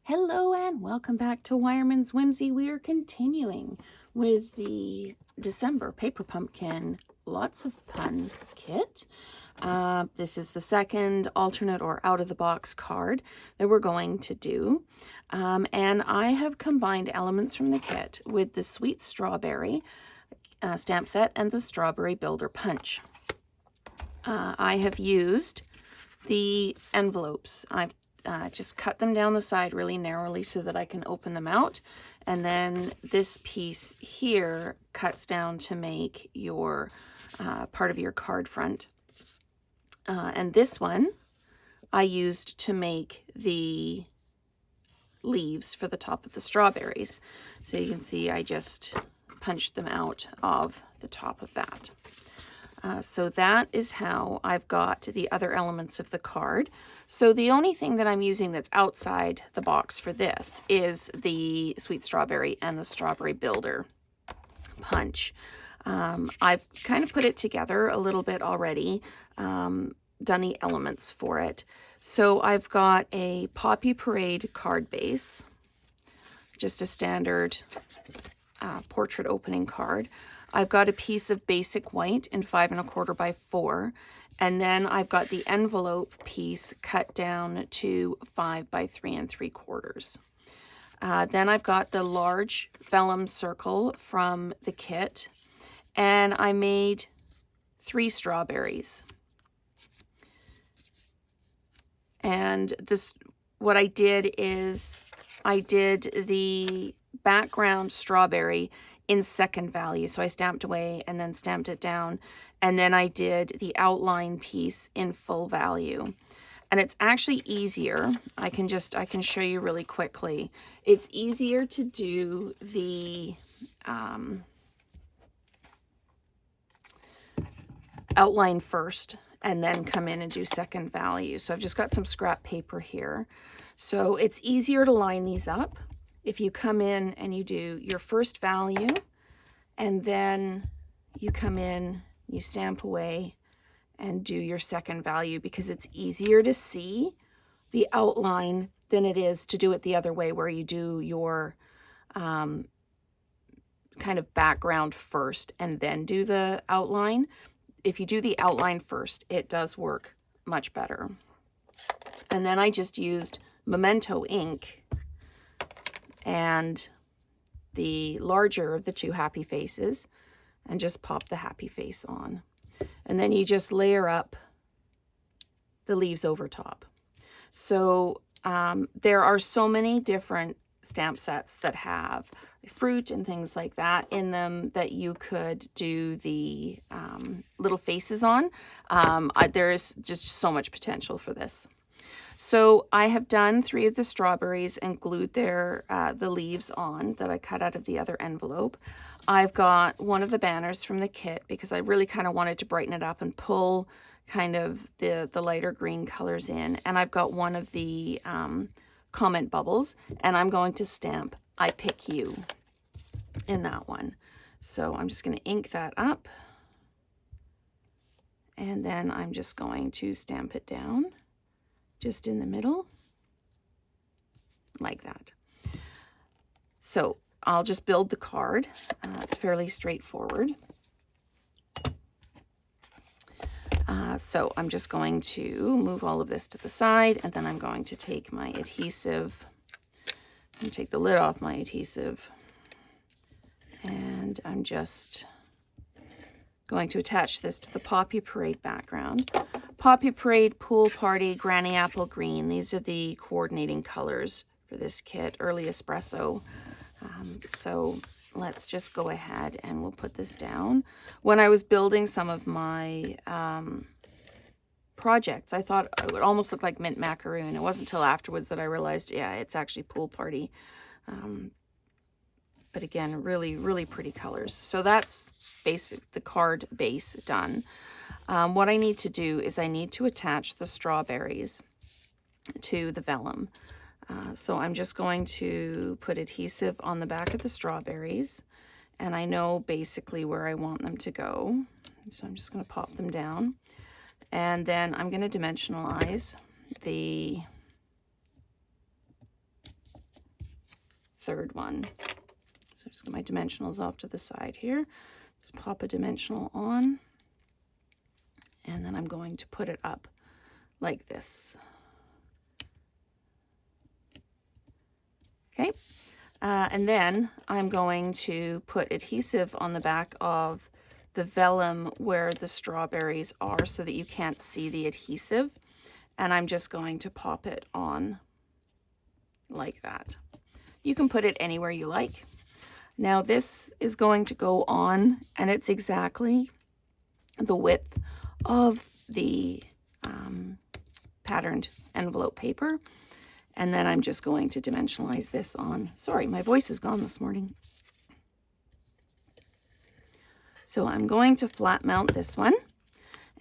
Hello and welcome back to Wireman's Whimsy. We are continuing with the December Paper Pumpkin Lots of Fun kit. This is the second alternate or out-of-the-box card that we're going to do. And I have combined elements from the kit with the Sweet Strawberry stamp set and the Strawberry Builder Punch. I have used the envelopes. I've just cut them down the side really narrowly so that I can open them out. And then this piece here cuts down to make your part of your card front. And this one I used to make the leaves for the top of the strawberries. So you can see I just punched them out of the top of that. So that is how I've got the other elements of the card. So the only thing that I'm using that's outside the box for this is the Sweet Strawberry and the Strawberry Builder Punch. I've kind of put it together a little bit already, done the elements for it. So I've got a Poppy Parade card base, just a standard portrait opening card. I've got a piece of basic white in 5 1/4 by 4, and then I've got the envelope piece cut down to 5 by 3 3/4. Then I've got the large vellum circle from the kit, and I made 3 strawberries. And this, what I did is I did the background strawberry in second value. So I stamped away and then stamped it down. And then I did the outline piece in full value. And it's actually easier. I can show you really quickly. It's easier to do the outline first and then come in and do second value. So I've just got some scrap paper here. So it's easier to line these up if you come in and you do your first value, and then you come in, you stamp away, and do your second value, because it's easier to see the outline than it is to do it the other way, where you do your kind of background first and then do the outline. If you do the outline first, it does work much better. And then I just used Memento ink and the larger of the 2 happy faces and just pop the happy face on. And then you just layer up the leaves over top. So there are so many different stamp sets that have fruit and things like that in them that you could do the little faces on. There's just so much potential for this. So I have done 3 of the strawberries and glued the leaves on that I cut out of the other envelope. I've got one of the banners from the kit because I really kind of wanted to brighten it up and pull kind of the lighter green colors in. And I've got one of the comment bubbles, and I'm going to stamp I Pick You in that one. So I'm just going to ink that up, and then I'm just going to stamp it down just in the middle like that. So I'll just build the card. It's fairly straightforward. So I'm just going to move all of this to the side, and then I'm going to take my adhesive and take the lid off my adhesive, and I'm just going to attach this to the Poppy Parade background. Poppy Parade, Pool Party, Granny Apple Green. These are the coordinating colors for this kit, Early Espresso. So let's just go ahead and we'll put this down. When I was building some of my projects, I thought it would almost look like mint macaroon. It wasn't until afterwards that I realized, yeah, it's actually Pool Party. But again, really, really pretty colors. So that's the card base done. What I need to do is I need to attach the strawberries to the vellum. So I'm just going to put adhesive on the back of the strawberries, and I know basically where I want them to go. So I'm just going to pop them down, and then I'm going to dimensionalize the third one. So just get my dimensionals off to the side here. Just pop a dimensional on. And then I'm going to put it up like this. Okay. And then I'm going to put adhesive on the back of the vellum where the strawberries are so that you can't see the adhesive. And I'm just going to pop it on like that. You can put it anywhere you like. Now this is going to go on, and it's exactly the width of the patterned envelope paper. And then I'm just going to dimensionalize this on. Sorry, my voice is gone this morning. So I'm going to flat mount this one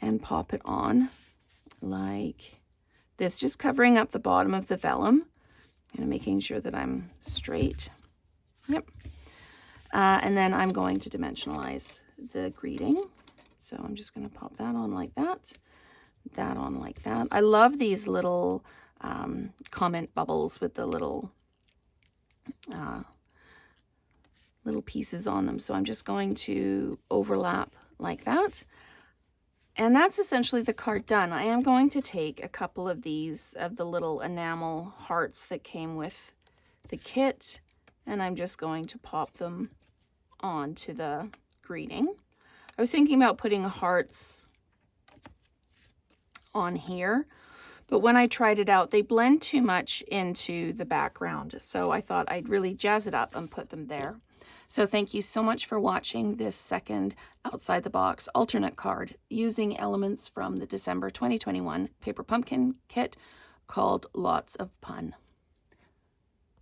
and pop it on like this, just covering up the bottom of the vellum and making sure that I'm straight. Yep. And then I'm going to dimensionalize the greeting. So I'm just going to pop that on like that, that on like that. I love these little comment bubbles with the little pieces on them. So I'm just going to overlap like that. And that's essentially the card done. I am going to take a couple of these, of the little enamel hearts that came with the kit, and I'm just going to pop them onto the greeting. I was thinking about putting hearts on here, but when I tried it out, they blend too much into the background. So I thought I'd really jazz it up and put them there. So thank you so much for watching this second Outside the Box alternate card using elements from the December 2021 Paper Pumpkin kit called Lots of Pun.